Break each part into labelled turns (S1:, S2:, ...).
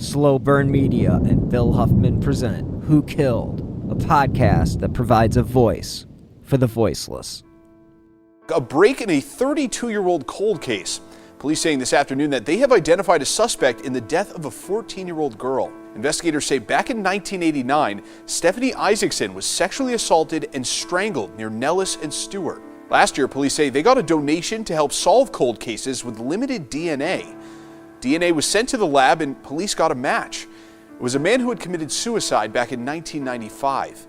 S1: Slow Burn Media and Bill Huffman present Who Killed, a podcast that provides a voice for the voiceless.
S2: A break in a 32-year-old cold case. Police saying this afternoon that they have identified a suspect in the death of a 14-year-old girl. Investigators say back in 1989, Stephanie Isaacson was sexually assaulted and strangled near Nellis and Stewart. Last year, police say they got a donation to help solve cold cases with limited DNA. DNA was sent to the lab and police got a match. It was a man who had committed suicide back in 1995.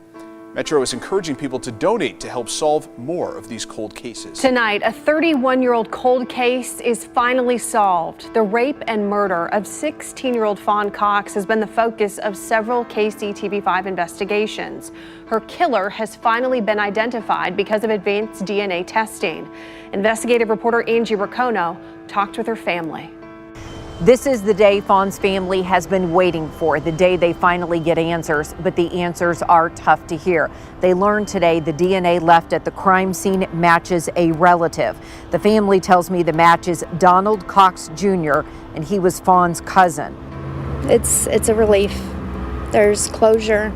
S2: Metro is encouraging people to donate to help solve more of these cold cases.
S3: Tonight, a 31-year-old cold case is finally solved. The rape and murder of 16-year-old Fawn Cox has been the focus of several KCTV5 investigations. Her killer has finally been identified because of advanced DNA testing. Investigative reporter Angie Riccono talked with her family.
S4: This is the day Fawn's family has been waiting for, the day they finally get answers, but the answers are tough to hear. They learned today the DNA left at the crime scene matches a relative. The family tells me the match is Donald Cox Jr., and he was Fawn's cousin.
S5: It's a relief. There's closure.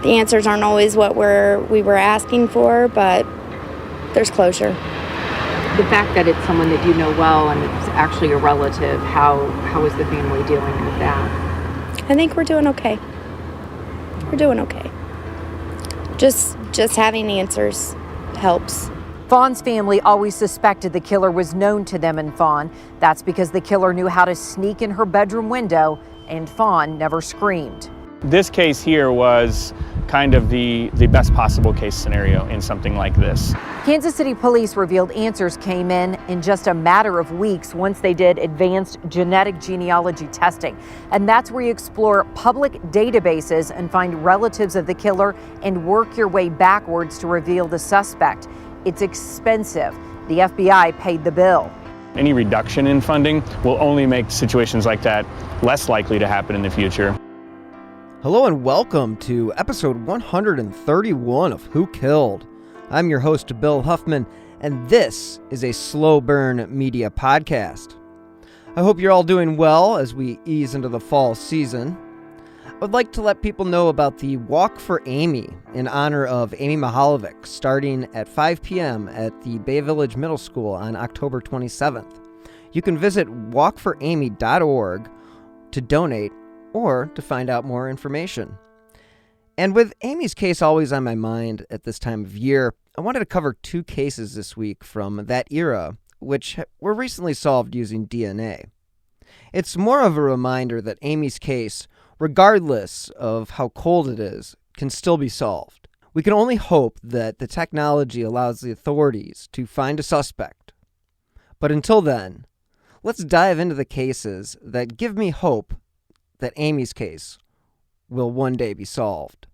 S5: The answers aren't always what we were asking for, but there's closure.
S4: The fact that it's someone that you know well and it's actually a relative, how is the family dealing with that?
S5: I think we're doing okay. We're doing okay. Just having answers helps.
S4: Fawn's family always suspected the killer was known to them and Fawn. That's because the killer knew how to sneak in her bedroom window and Fawn never screamed.
S6: This case here was kind of the best possible case scenario in something like this.
S4: Kansas City police revealed answers came in just a matter of weeks once they did advanced genetic genealogy testing. And that's where you explore public databases and find relatives of the killer and work your way backwards to reveal the suspect. It's expensive. The FBI paid the bill.
S6: Any reduction in funding will only make situations like that less likely to happen in the future.
S1: Hello and welcome to episode 131 of Who Killed. I'm your host, Bill Huffman, and this is a Slow Burn Media podcast. I hope you're all doing well as we ease into the fall season. I would like to let people know about the Walk for Amy in honor of Amy Mihaljevic starting at 5 p.m. at the Bay Village Middle School on October 27th. You can visit walkforamy.org to donate or to find out more information. And with Amy's case always on my mind at this time of year, I wanted to cover two cases this week from that era, which were recently solved using DNA. It's more of a reminder that Amy's case, regardless of how cold it is, can still be solved. We can only hope that the technology allows the authorities to find a suspect. But until then, let's dive into the cases that give me hope that Amy's case will one day be solved.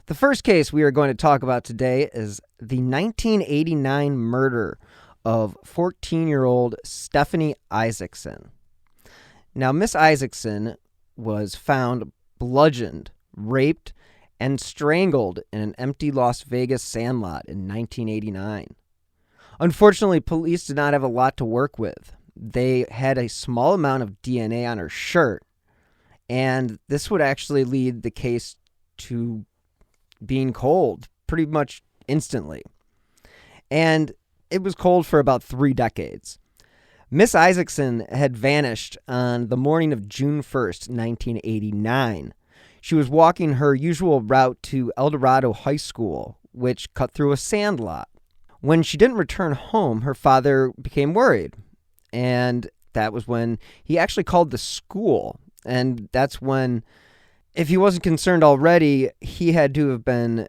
S1: The first case we are going to talk about today is the 1989 murder of 14-year-old Stephanie Isaacson. Now, Miss Isaacson was found bludgeoned, raped, and strangled in an empty Las Vegas sandlot in 1989. Unfortunately, police did not have a lot to work with. They had a small amount of DNA on her shirt, and this would actually lead the case to being cold pretty much instantly. And it was cold for about 3 decades. Miss Isaacson had vanished on the morning of June 1st, 1989. She was walking her usual route to El Dorado High School, which cut through a sandlot. When she didn't return home, her father became worried. And that was when he actually called the school. And that's when, if he wasn't concerned already, he had to have been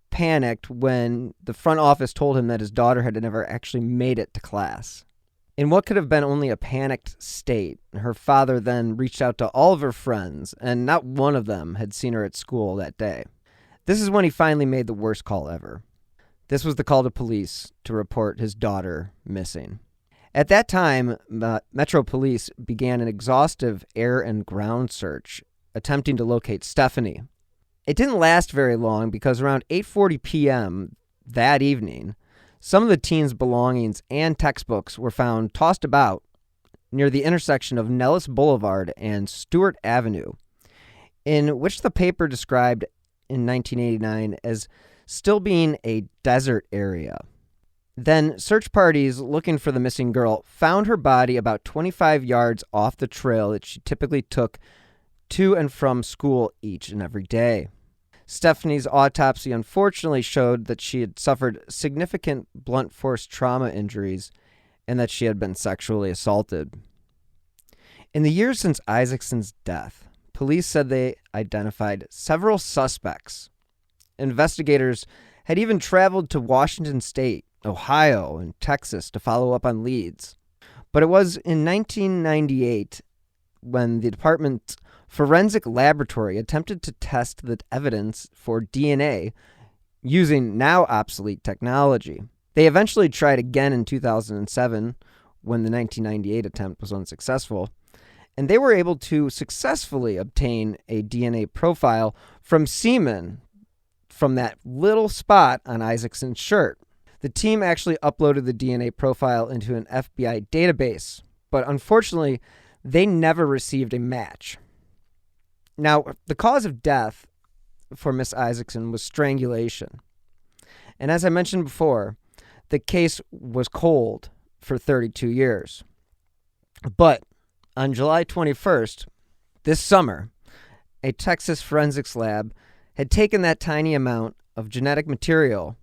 S1: panicked when the front office told him that his daughter had never actually made it to class. In what could have been only a panicked state, her father then reached out to all of her friends, and not one of them had seen her at school that day. This is when he finally made the worst call ever. This was the call to police to report his daughter missing. At that time, Metro Police began an exhaustive air and ground search, attempting to locate Stephanie. It didn't last very long because around 8:40 p.m. that evening, some of the teen's belongings and textbooks were found tossed about near the intersection of Nellis Boulevard and Stewart Avenue, in which the paper described in 1989 as still being a desert area. Then search parties looking for the missing girl found her body about 25 yards off the trail that she typically took to and from school each and every day. Stephanie's autopsy unfortunately showed that she had suffered significant blunt force trauma injuries and that she had been sexually assaulted. In the years since Isaacson's death, police said they identified several suspects. Investigators had even traveled to Washington State, Ohio, and Texas to follow up on leads. But it was in 1998 when the department's forensic laboratory attempted to test the evidence for DNA using now obsolete technology. They eventually tried again in 2007 when the 1998 attempt was unsuccessful, and they were able to successfully obtain a DNA profile from semen from that little spot on Isaacson's shirt. The team actually uploaded the DNA profile into an FBI database, but unfortunately, they never received a match. Now, the cause of death for Miss Isaacson was strangulation. And as I mentioned before, the case was cold for 32 years. But on July 21st, this summer, a Texas forensics lab had taken that tiny amount of genetic material,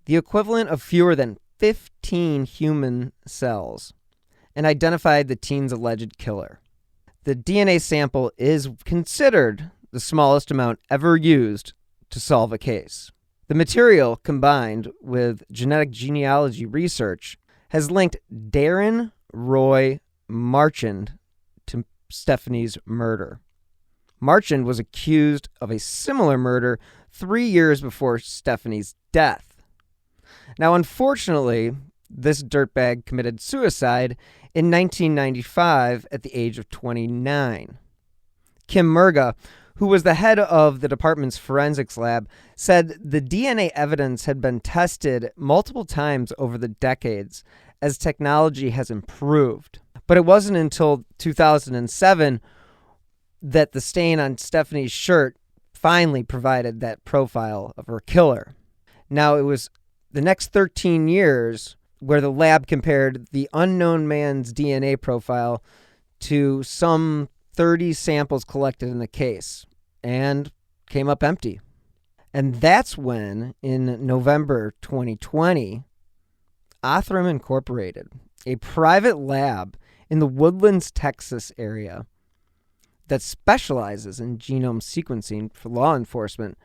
S1: the equivalent of fewer than 15 human cells, and identified the teen's alleged killer. The DNA sample is considered the smallest amount ever used to solve a case. The material, combined with genetic genealogy research, has linked Darren Roy Marchand to Stephanie's murder. Marchand was accused of a similar murder 3 years before Stephanie's death. Now, unfortunately, this dirtbag committed suicide in 1995 at the age of 29. Kim Murga, who was the head of the department's forensics lab, said the DNA evidence had been tested multiple times over the decades as technology has improved. But it wasn't until 2007 that the stain on Stephanie's shirt finally provided that profile of her killer. Now, it was the next 13 years where the lab compared the unknown man's DNA profile to some 30 samples collected in the case and came up empty. And that's when, in November 2020, Othram Incorporated, a private lab in the Woodlands, Texas area that specializes in genome sequencing for law enforcement,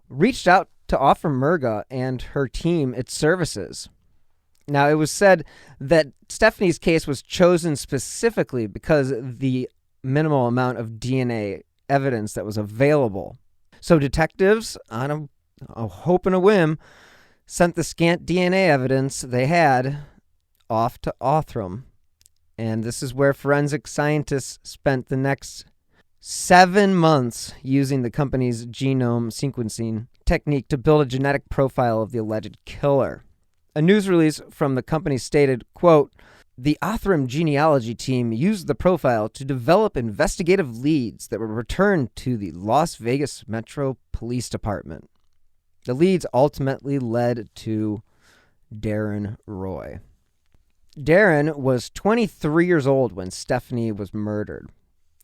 S1: reached out to offer Murga and her team its services. Now, it was said that Stephanie's case was chosen specifically because of the minimal amount of DNA evidence that was available. So detectives, on a hope and a whim, sent the scant DNA evidence they had off to Othram. And this is where forensic scientists spent the next 7 months using the company's genome sequencing technique to build a genetic profile of the alleged killer. A news release from the company stated, quote, "The Othram genealogy team used the profile to develop investigative leads that were returned to the Las Vegas Metro Police Department. The leads ultimately led to Darren Roy." Darren was 23 years old when Stephanie was murdered.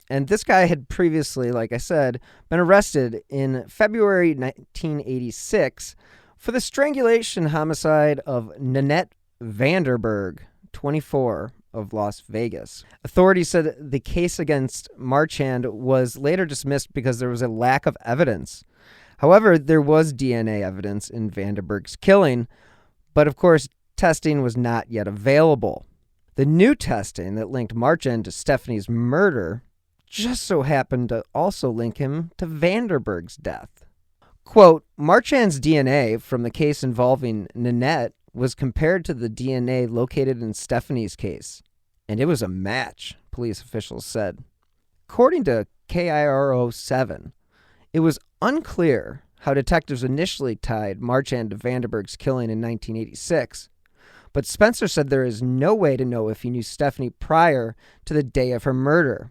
S1: And this guy had previously, like I said, been arrested in February 1986 for the strangulation homicide of Nanette Vanderberg, 24, of Las Vegas. Authorities said the case against Marchand was later dismissed because there was a lack of evidence. However, there was DNA evidence in Vanderberg's killing, but of course, testing was not yet available. The new testing that linked Marchand to Stephanie's murder just so happened to also link him to Vanderberg's death. Quote, "Marchand's DNA from the case involving Nanette was compared to the DNA located in Stephanie's case, and it was a match," police officials said. According to KIRO 7, it was unclear how detectives initially tied Marchand to Vanderberg's killing in 1986, But Spencer said there is no way to know if he knew Stephanie prior to the day of her murder.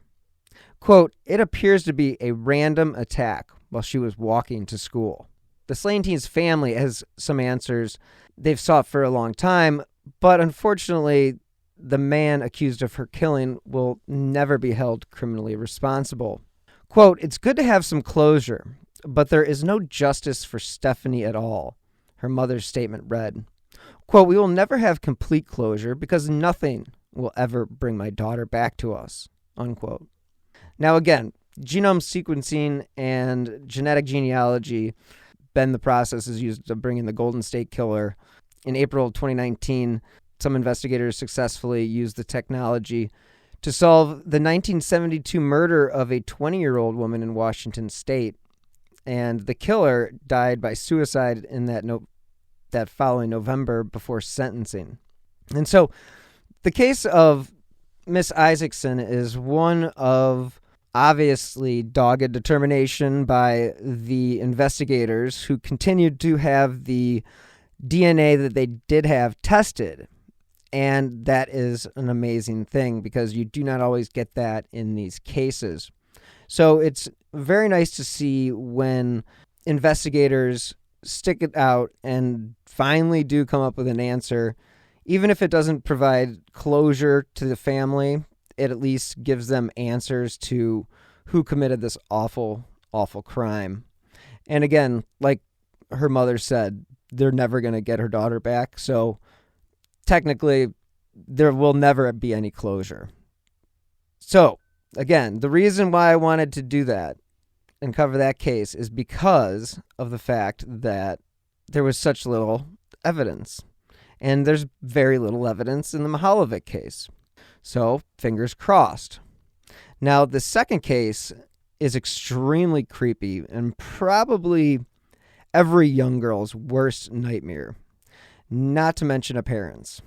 S1: Quote, "It appears to be a random attack while she was walking to school." The slain teen's family has some answers they've sought for a long time, but unfortunately, the man accused of her killing will never be held criminally responsible. Quote, "It's good to have some closure, but there is no justice for Stephanie at all," her mother's statement read. Quote, "We will never have complete closure because nothing will ever bring my daughter back to us," unquote. Now again, genome sequencing and genetic genealogy been the processes used to bring in the Golden State Killer. In April 2019, some investigators successfully used the technology to solve the 1972 murder of a 20-year-old woman in Washington State. And the killer died by suicide in that following November before sentencing. And so the case of Miss Isaacson is one of obviously dogged determination by the investigators who continued to have the DNA that they did have tested. And that is an amazing thing because you do not always get that in these cases. So it's very nice to see when investigators stick it out and finally do come up with an answer. Even if it doesn't provide closure to the family, it at least gives them answers to who committed this awful, awful crime. And again, like her mother said, they're never going to get her daughter back. So technically, there will never be any closure. So again, the reason why I wanted to do that and cover that case is because of the fact that there was such little evidence. And there's very little evidence in the Mihaljevic case. So, fingers crossed. Now, the second case is extremely creepy and probably every young girl's worst nightmare, not to mention a parent's.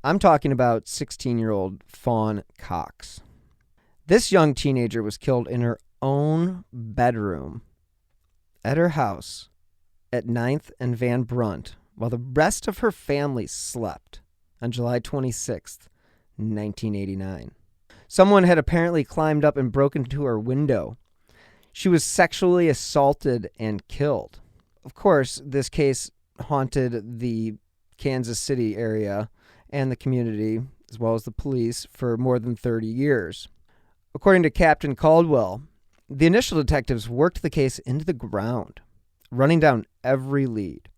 S1: I'm talking about 16-year-old Fawn Cox. This young teenager was killed in her own bedroom at her house at 9th and Van Brunt while the rest of her family slept on July 26th, 1989. Someone had apparently climbed up and broken into her window. She was sexually assaulted and killed. Of course, this case haunted the Kansas City area and the community, as well as the police, for more than 30 years. According to Captain Caldwell, the initial detectives worked the case into the ground, running down every lead.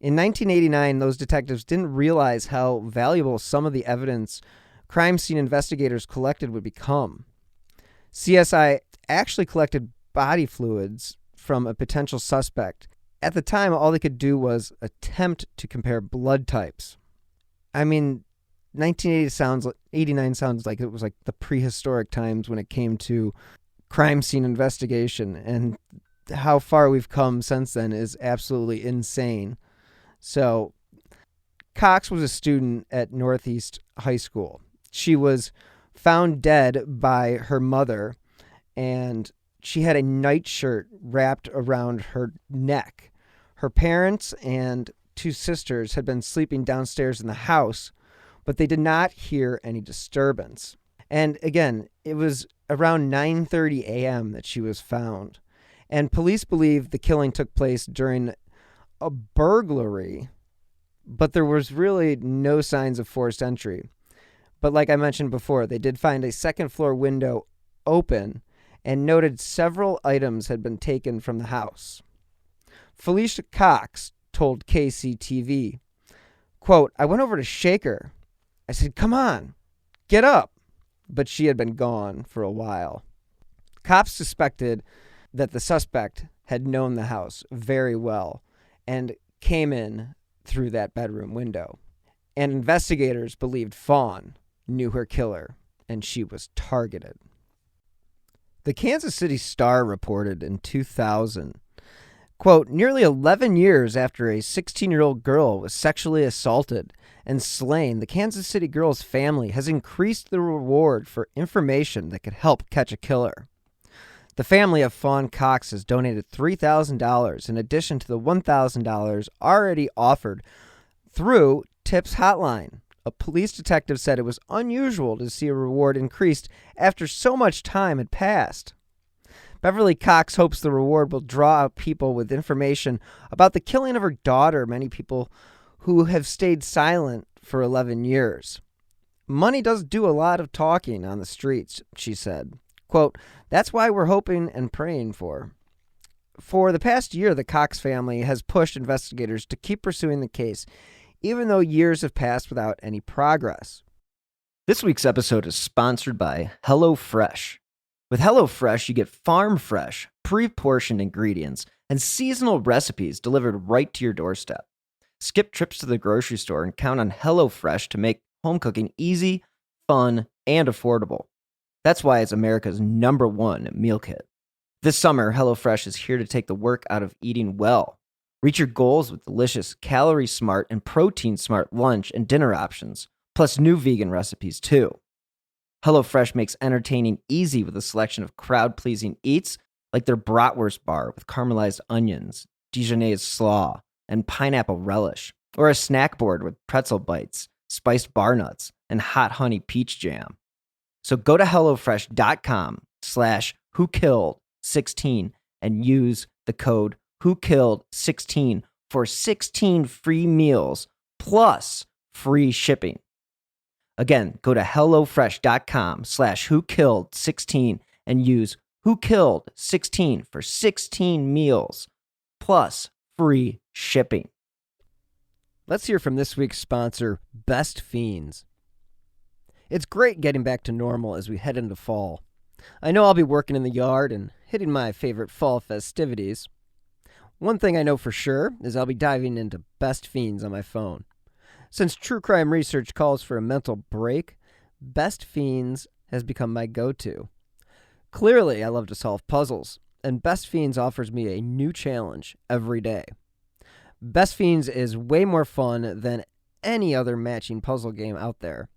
S1: In 1989, those detectives didn't realize how valuable some of the evidence crime scene investigators collected would become. CSI actually collected body fluids from a potential suspect. At the time, all they could do was attempt to compare blood types. I mean, 1989 sounds like it was like the prehistoric times when it came to crime scene investigation, and how far we've come since then is absolutely insane. So, Cox was a student at Northeast High School. She was found dead by her mother, and she had a nightshirt wrapped around her neck. Her parents and two sisters had been sleeping downstairs in the house, but they did not hear any disturbance. And again, it was around 9:30 a.m. that she was found. And police believe the killing took place during a burglary, but there was really no signs of forced entry. But like I mentioned before, they did find a second floor window open and noted several items had been taken from the house. Felicia Cox told KCTV, quote, "I went over to shake her. I said, 'Come on, get up.' But she had been gone for a while." Cops suspected that the suspect had known the house very well and came in through that bedroom window. And investigators believed Fawn knew her killer, and she was targeted. The Kansas City Star reported in 2000, quote, "Nearly 11 years after a 16-year-old girl was sexually assaulted and slain, the Kansas City girl's family has increased the reward for information that could help catch a killer. The family of Fawn Cox has donated $3,000 in addition to the $1,000 already offered through Tips Hotline. A police detective said it was unusual to see a reward increased after so much time had passed. Beverly Cox hopes the reward will draw out people with information about the killing of her daughter, many people who have stayed silent for 11 years. Money does do a lot of talking on the streets, she said. Quote, that's why we're hoping and praying for. For the past year, the Cox family has pushed investigators to keep pursuing the case, even though years have passed without any progress. This week's episode is sponsored by HelloFresh. With HelloFresh, you get farm-fresh, pre-portioned ingredients and seasonal recipes delivered right to your doorstep. Skip trips to the grocery store and count on HelloFresh to make home cooking easy, fun, and affordable. That's why it's America's #1 meal kit. This summer, HelloFresh is here to take the work out of eating well. Reach your goals with delicious, calorie-smart, and protein-smart lunch and dinner options, plus new vegan recipes, too. HelloFresh makes entertaining easy with a selection of crowd-pleasing eats like their bratwurst bar with caramelized onions, Dijonnaise slaw, and pineapple relish, or a snack board with pretzel bites, spiced bar nuts, and hot honey peach jam. So go to HelloFresh.com/WhoKilled16 and use the code WhoKilled16 for 16 free meals plus free shipping. Again, go to HelloFresh.com/WhoKilled16 and use WhoKilled16 for 16 meals plus free shipping. Let's hear from this week's sponsor, Best Fiends. It's great getting back to normal as we head into fall. I know I'll be working in the yard and hitting my favorite fall festivities. One thing I know for sure is I'll be diving into Best Fiends on my phone. Since true crime research calls for a mental break, Best Fiends has become my go-to. Clearly, I love to solve puzzles, and Best Fiends offers me a new challenge every day. Best Fiends is way more fun than any other matching puzzle game out there.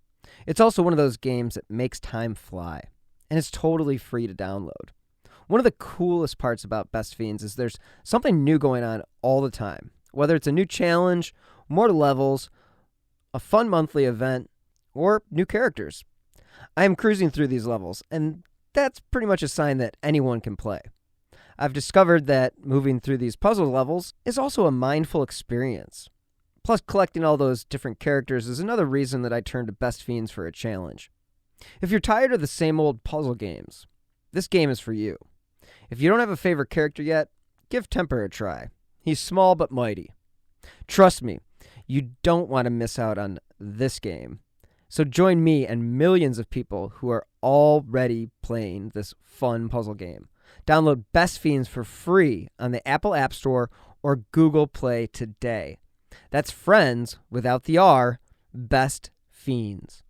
S1: It's also one of those games that makes time fly, and it's totally free to download. One of the coolest parts about Best Fiends is there's something new going on all the time, whether it's a new challenge, more levels, a fun monthly event, or new characters. I am cruising through these levels, and that's pretty much a sign that anyone can play. I've discovered that moving through these puzzle levels is also a mindful experience. Plus, collecting all those different characters is another reason that I turn to Best Fiends for a challenge. If you're tired of the same old puzzle games, this game is for you. If you don't have a favorite character yet, give Temper a try. He's small but mighty. Trust me, you don't want to miss out on this game. So join me and millions of people who are already playing this fun puzzle game. Download Best Fiends for free on the Apple App Store or Google Play today. That's friends without the R, Best Fiends.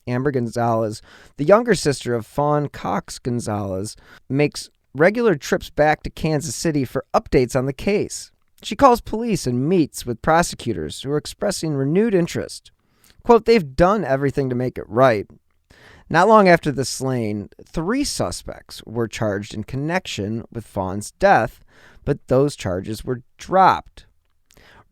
S1: Amber Gonzalez, the younger sister of Fawn Cox Gonzalez, makes regular trips back to Kansas City for updates on the case. She calls police and meets with prosecutors who are expressing renewed interest. Quote, they've done everything to make it right. Not long after the slaying, 3 suspects were charged in connection with Fawn's death, but those charges were dropped.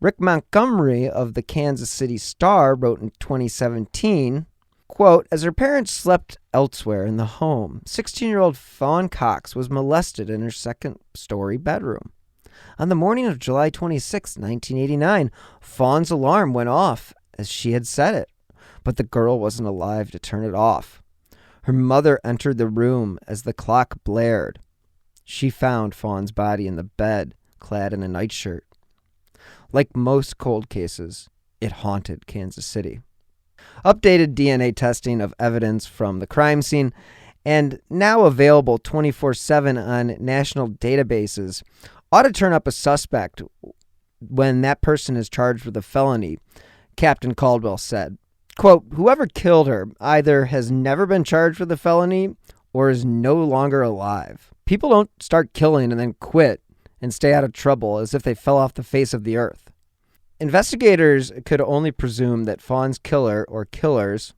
S1: Rick Montgomery of the Kansas City Star wrote in 2017, quote, as her parents slept elsewhere in the home, 16-year-old Fawn Cox was molested in her second-story bedroom. On the morning of July 26, 1989, Fawn's alarm went off as she had set it, but the girl wasn't alive to turn it off. Her mother entered the room as the clock blared. She found Fawn's body in the bed, clad in a nightshirt. Like most cold cases, it haunted Kansas City. Updated DNA testing of evidence from the crime scene, and now available 24/7 on national databases, ought to turn up a suspect when that person is charged with a felony, Captain Caldwell said. Quote, whoever killed her either has never been charged with a felony or is no longer alive. People don't start killing and then quit and stay out of trouble as if they fell off the face of the earth. Investigators could only presume that Fawn's killer or killers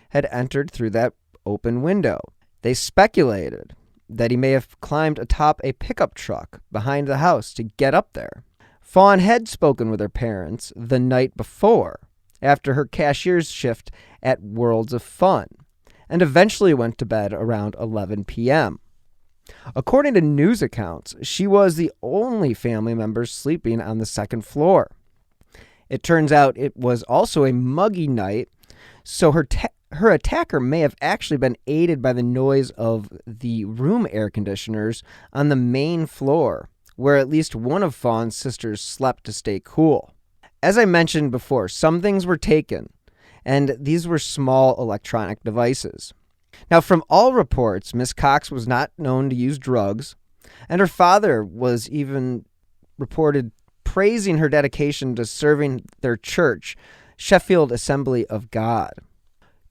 S1: had entered through that open window. They speculated that he may have climbed atop a pickup truck behind the house to get up there. Fawn had spoken with her parents the night before, after her cashier's shift at Worlds of Fun, and eventually went to bed around 11 p.m. According to news accounts, she was the only family member sleeping on the second floor. It turns out it was also a muggy night, so her attacker may have actually been aided by the noise of the room air conditioners on the main floor, where at least one of Fawn's sisters slept to stay cool. As I mentioned before, some things were taken, and these were small electronic devices. Now, from all reports, Miss Cox was not known to use drugs, and her father was even reported praising her dedication to serving their church, Sheffield Assembly of God.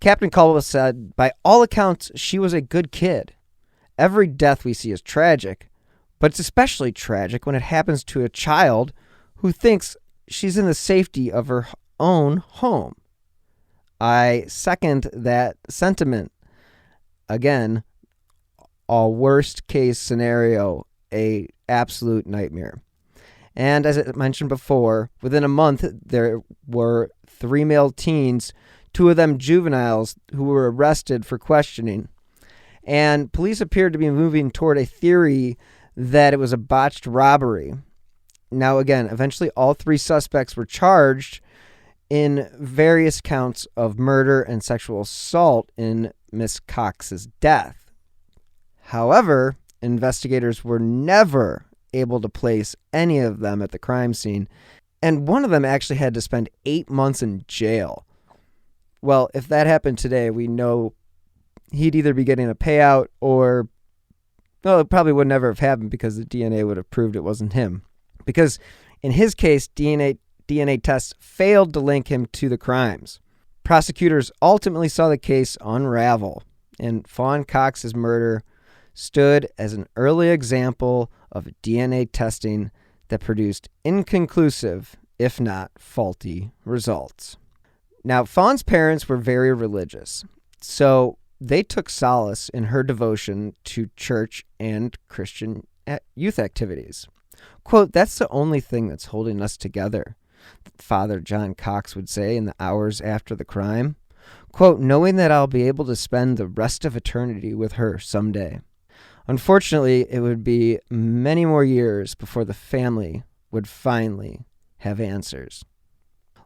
S1: Captain Caldwell said, "By all accounts, she was a good kid. Every death we see is tragic, but it's especially tragic when it happens to a child who thinks she's in the safety of her own home." I second that sentiment. Again, a worst case scenario, a absolute nightmare. And as I mentioned before, within a month, there were 3 male teens, 2 of them juveniles, who were arrested for questioning. And police appeared to be moving toward a theory that it was a botched robbery. Now, again, eventually all 3 suspects were charged in various counts of murder and sexual assault in Miss Cox's death. However, investigators were never able to place any of them at the crime scene, and one of them actually had to spend 8 months in jail. Well, if that happened today, we know he'd either be getting a payout or, well, it probably would never have happened because the DNA would have proved it wasn't him. Because in his case, DNA tests failed to link him to the crimes. Prosecutors ultimately saw the case unravel, and Fawn Cox's murder stood as an early example of DNA testing that produced inconclusive, if not faulty, results. Now, Fawn's parents were very religious, so they took solace in her devotion to church and Christian youth activities. Quote, "That's the only thing that's holding us together," Father John Cox would say in the hours after the crime. Quote, "Knowing that I'll be able to spend the rest of eternity with her someday." Unfortunately, it would be many more years before the family would finally have answers.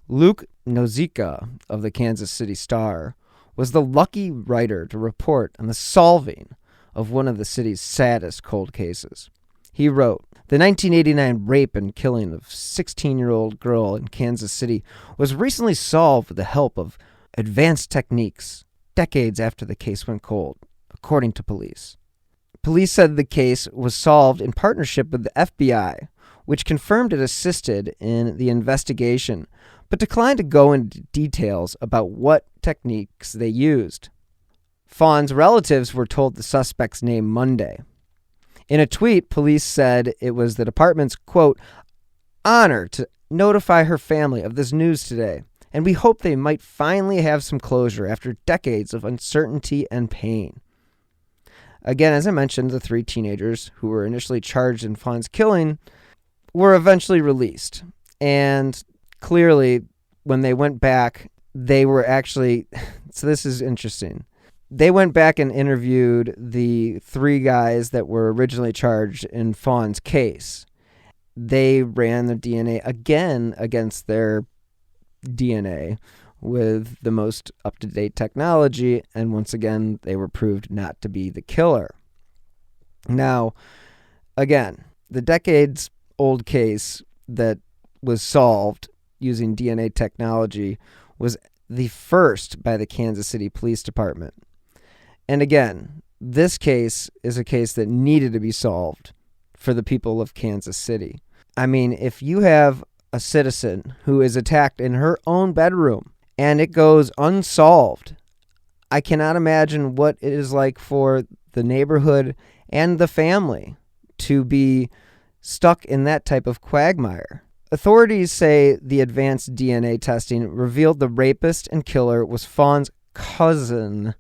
S1: Luke Nozica of the Kansas City Star was the lucky writer to report on the solving of one of the city's saddest cold cases. He wrote, "The 1989 rape and killing of 16-year-old girl in Kansas City was recently solved with the help of advanced techniques decades after the case went cold, according to police." Police said the case was solved in partnership with the FBI, which confirmed it assisted in the investigation, but declined to go into details about what techniques they used. Fawn's relatives were told the suspect's name Monday. In a tweet, police said it was the department's, quote, "honor to notify her family of this news today, and we hope they might finally have some closure after decades of uncertainty and pain." Again, as I mentioned, the 3 teenagers who were initially charged in Fawn's killing were eventually released. And clearly, when they went back, they were actually, so this is interesting. They went back and interviewed the 3 guys that were originally charged in Fawn's case. They ran the DNA again against their DNA with the most up-to-date technology, and once again, they were proved not to be the killer. Now, again, the decades-old case that was solved using DNA technology was the first by the Kansas City Police Department. And again, this case is a case that needed to be solved for the people of Kansas City. I mean, if you have a citizen who is attacked in her own bedroom and it goes unsolved, I cannot imagine what it is like for the neighborhood and the family to be stuck in that type of quagmire. Authorities say the advanced DNA testing revealed the rapist and killer was Fawn's cousin,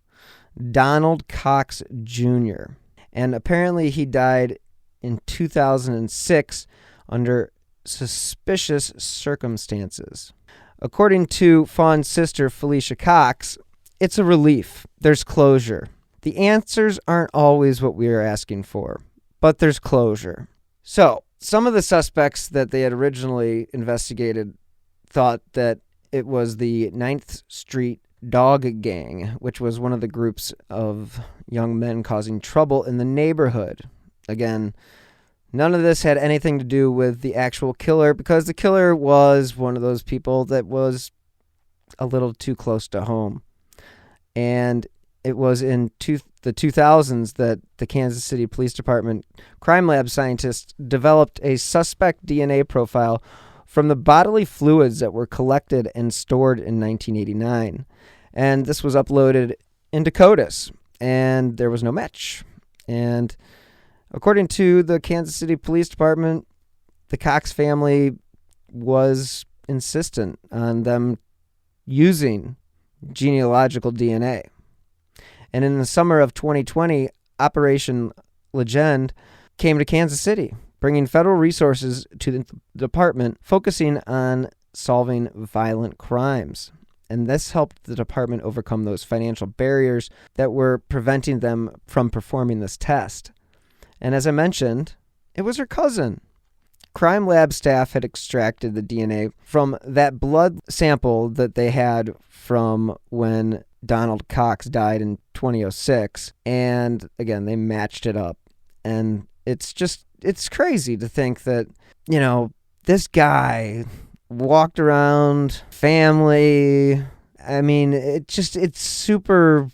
S1: Donald Cox Jr., and apparently he died in 2006 under suspicious circumstances. According to Fawn's sister, Felicia Cox, it's a relief. There's closure. The answers aren't always what we are asking for, but there's closure. So, some of the suspects that they had originally investigated thought that it was the 9th Street Dog Gang, which was one of the groups of young men causing trouble in the neighborhood. Again, none of this had anything to do with the actual killer, because the killer was one of those people that was a little too close to home. And it was in the 2000s that the Kansas City Police Department crime lab scientists developed a suspect DNA profile from the bodily fluids that were collected and stored in 1989. And this was uploaded into CODIS, and there was no match. And according to the Kansas City Police Department, the Cox family was insistent on them using genealogical DNA. And in the summer of 2020, Operation Legend came to Kansas City, bringing federal resources to the department, focusing on solving violent crimes. And this helped the department overcome those financial barriers that were preventing them from performing this test. And as I mentioned, it was her cousin. Crime lab staff had extracted the DNA from that blood sample that they had from when Donald Cox died in 2006. And again, they matched it up. And it's crazy to think that, this guy walked around family. I mean, it's super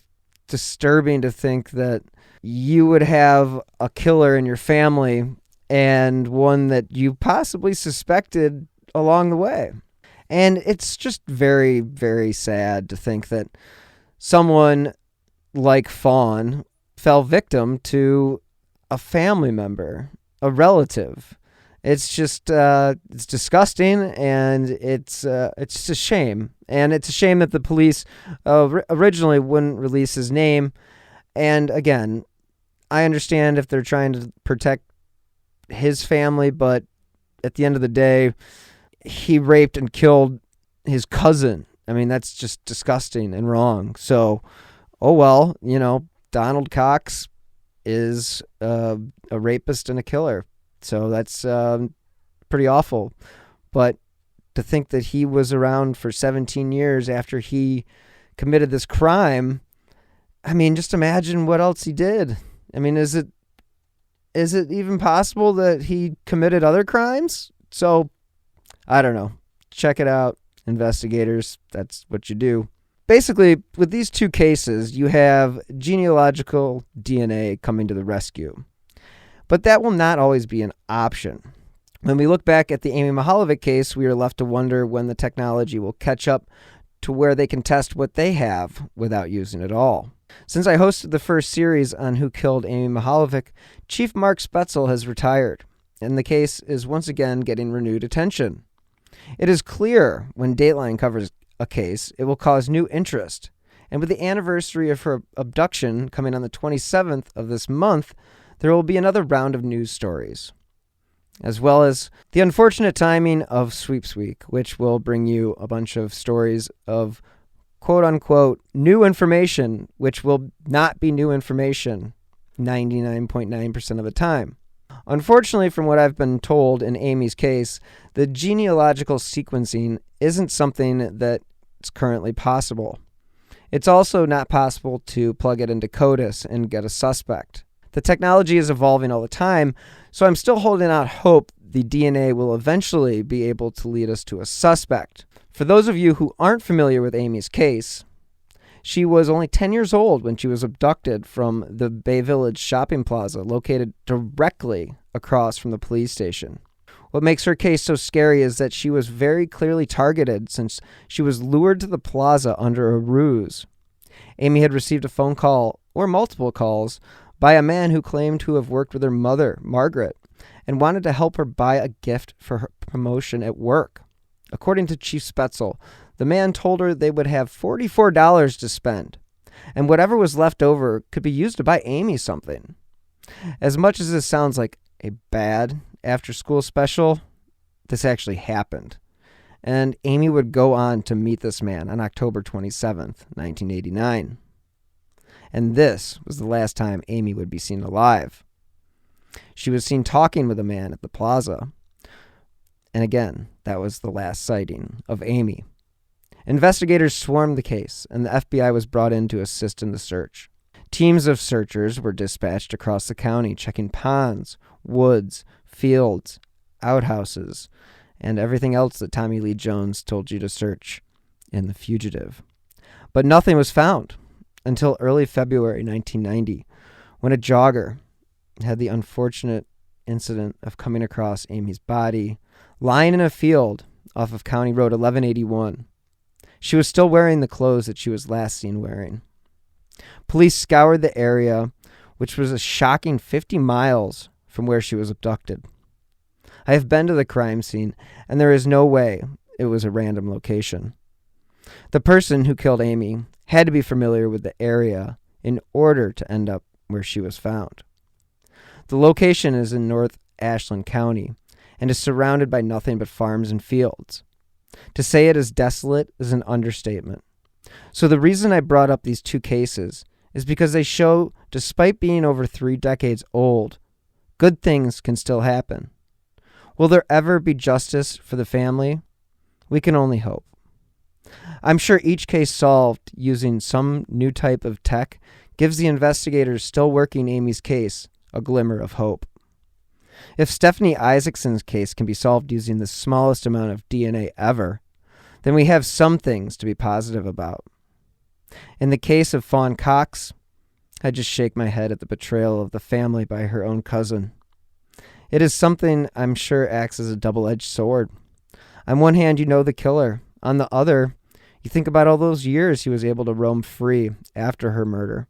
S1: disturbing to think that you would have a killer in your family and one that you possibly suspected along the way. And it's just very, very sad to think that someone like Fawn fell victim to a family member, a relative. It's just, it's disgusting, and it's just a shame. And it's a shame that the police originally wouldn't release his name. And again, I understand if they're trying to protect his family, but at the end of the day, he raped and killed his cousin. I mean, that's just disgusting and wrong. So, oh well, Donald Cox is a rapist and a killer. So that's pretty awful. But to think that he was around for 17 years after he committed this crime, I mean, just imagine what else he did. I mean, is it even possible that he committed other crimes? So, I don't know. Check it out, investigators. That's what you do. Basically, with these two cases, you have genealogical DNA coming to the rescue. But that will not always be an option. When we look back at the Amy Mihaljevic case, we are left to wonder when the technology will catch up to where they can test what they have without using it all. Since I hosted the first series on Who Killed Amy Mihaljevic, Chief Mark Spetzel has retired, and the case is once again getting renewed attention. It is clear when Dateline covers a case, it will cause new interest. And with the anniversary of her abduction coming on the 27th of this month, there will be another round of news stories, as well as the unfortunate timing of Sweeps Week, which will bring you a bunch of stories of quote-unquote new information, which will not be new information 99.9% of the time. Unfortunately, from what I've been told in Amy's case, the genealogical sequencing isn't something that's currently possible. It's also not possible to plug it into CODIS and get a suspect. The technology is evolving all the time, so I'm still holding out hope the DNA will eventually be able to lead us to a suspect. For those of you who aren't familiar with Amy's case, she was only 10 years old when she was abducted from the Bay Village shopping plaza located directly across from the police station. What makes her case so scary is that she was very clearly targeted since she was lured to the plaza under a ruse. Amy had received a phone call, or multiple calls, by a man who claimed to have worked with her mother, Margaret, and wanted to help her buy a gift for her promotion at work. According to Chief Spetzel, the man told her they would have $44 to spend, and whatever was left over could be used to buy Amy something. As much as this sounds like a bad after-school special, this actually happened. and Amy would go on to meet this man on October 27th, 1989. And this was the last time Amy would be seen alive. She was seen talking with a man at the plaza. And again, that was the last sighting of Amy. Investigators swarmed the case, and the FBI was brought in to assist in the search. Teams of searchers were dispatched across the county, checking ponds, woods, fields, outhouses, and everything else that Tommy Lee Jones told you to search in The Fugitive. But nothing was found until early February 1990, when a jogger had the unfortunate incident of coming across Amy's body lying in a field off of County Road 1181. She was still wearing the clothes that she was last seen wearing. Police scoured the area, which was a shocking 50 miles from where she was abducted. I have been to the crime scene, and there is no way it was a random location. The person who killed Amy had to be familiar with the area in order to end up where she was found. The location is in North Ashland County and is surrounded by nothing but farms and fields. To say it is desolate is an understatement. So the reason I brought up these two cases is because they show, despite being over 3 decades old, good things can still happen. Will there ever be justice for the family? We can only hope. I'm sure each case solved using some new type of tech gives the investigators still working Amy's case a glimmer of hope. If Stephanie Isaacson's case can be solved using the smallest amount of DNA ever, then we have some things to be positive about. In the case of Fawn Cox, I just shake my head at the betrayal of the family by her own cousin. It is something I'm sure acts as a double-edged sword. On one hand, you know the killer. On the other, you think about all those years he was able to roam free after her murder.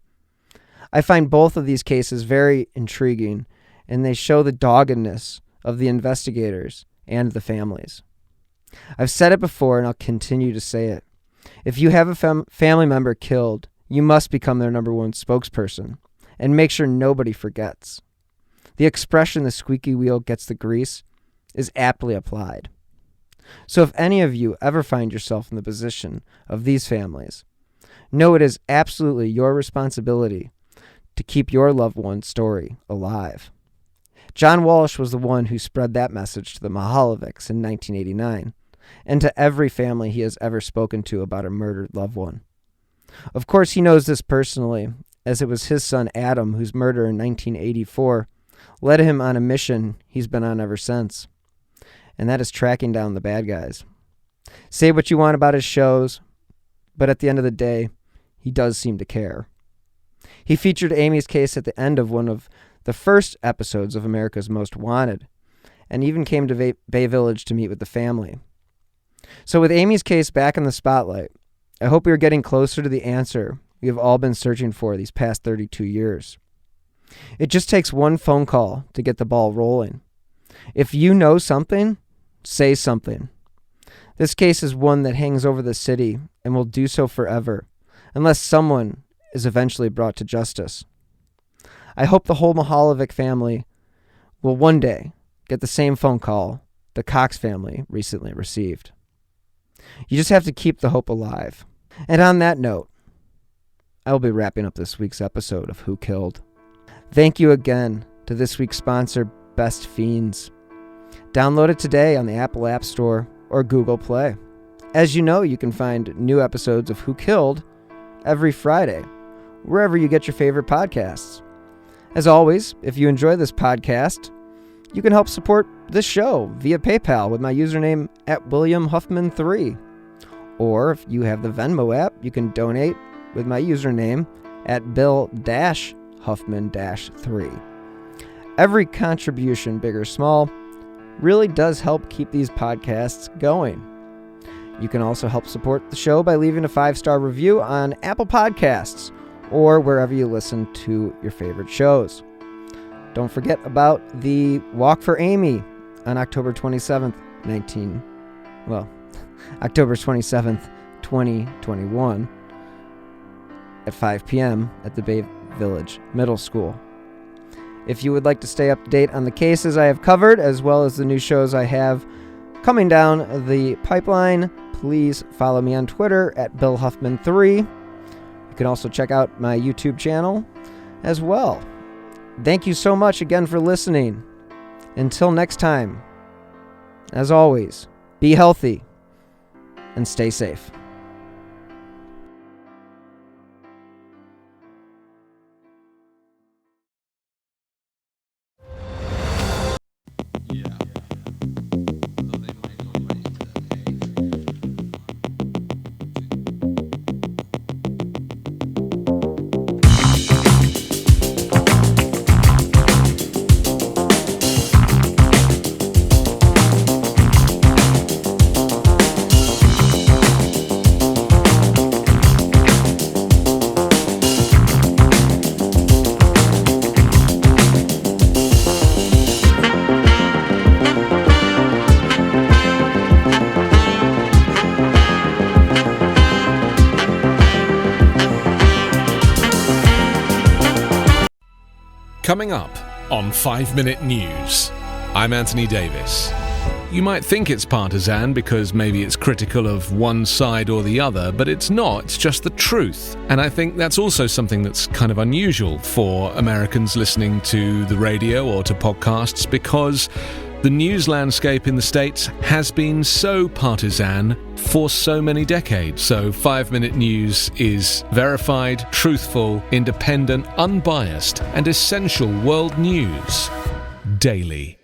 S1: I find both of these cases very intriguing, and they show the doggedness of the investigators and the families. I've said it before, and I'll continue to say it. If you have a family member killed, you must become their number one spokesperson and make sure nobody forgets. The expression, the squeaky wheel gets the grease, is aptly applied. So if any of you ever find yourself in the position of these families, know it is absolutely your responsibility to keep your loved one's story alive. John Walsh was the one who spread that message to the Mihaljevics in 1989, and to every family he has ever spoken to about a murdered loved one. Of course, he knows this personally, as it was his son Adam whose murder in 1984 led him on a mission he's been on ever since, and that is tracking down the bad guys. Say what you want about his shows, but at the end of the day, he does seem to care. He featured Amy's case at the end of one of the first episodes of America's Most Wanted, and even came to Bay Village to meet with the family. So with Amy's case back in the spotlight, I hope we are getting closer to the answer we have all been searching for these past 32 years. It just takes one phone call to get the ball rolling. If you know something, say something. This case is one that hangs over the city and will do so forever, unless someone is eventually brought to justice. I hope the whole Mihaljevic family will one day get the same phone call the Cox family recently received. You just have to keep the hope alive. And on that note, I will be wrapping up this week's episode of Who Killed. Thank you again to this week's sponsor, Best Fiends. Download it today on the Apple App Store or Google Play. As you know, you can find new episodes of Who Killed every Friday, wherever you get your favorite podcasts. As always, if you enjoy this podcast, you can help support this show via PayPal with my username @WilliamHuffman3. Or if you have the Venmo app, you can donate with my username @Bill-Huffman-3. Every contribution, big or small, really does help keep these podcasts going. You can also help support the show by leaving a 5-star review on Apple Podcasts or wherever you listen to your favorite shows. Don't forget about the Walk for Amy on October 27th, 2021 at 5 p.m. at the Bay Village Middle School. If you would like to stay up to date on the cases I have covered, as well as the new shows I have coming down the pipeline, please follow me on Twitter at BillHuffman3. You can also check out my YouTube channel as well. Thank you so much again for listening. Until next time, as always, be healthy and stay safe.
S7: Coming up on 5 Minute News, I'm Anthony Davis. You might think it's partisan because maybe it's critical of one side or the other, but it's not, it's just the truth. And I think that's also something that's kind of unusual for Americans listening to the radio or to podcasts, because the news landscape in the States has been so partisan for so many decades. So 5 Minute News is verified, truthful, independent, unbiased, and essential world news daily.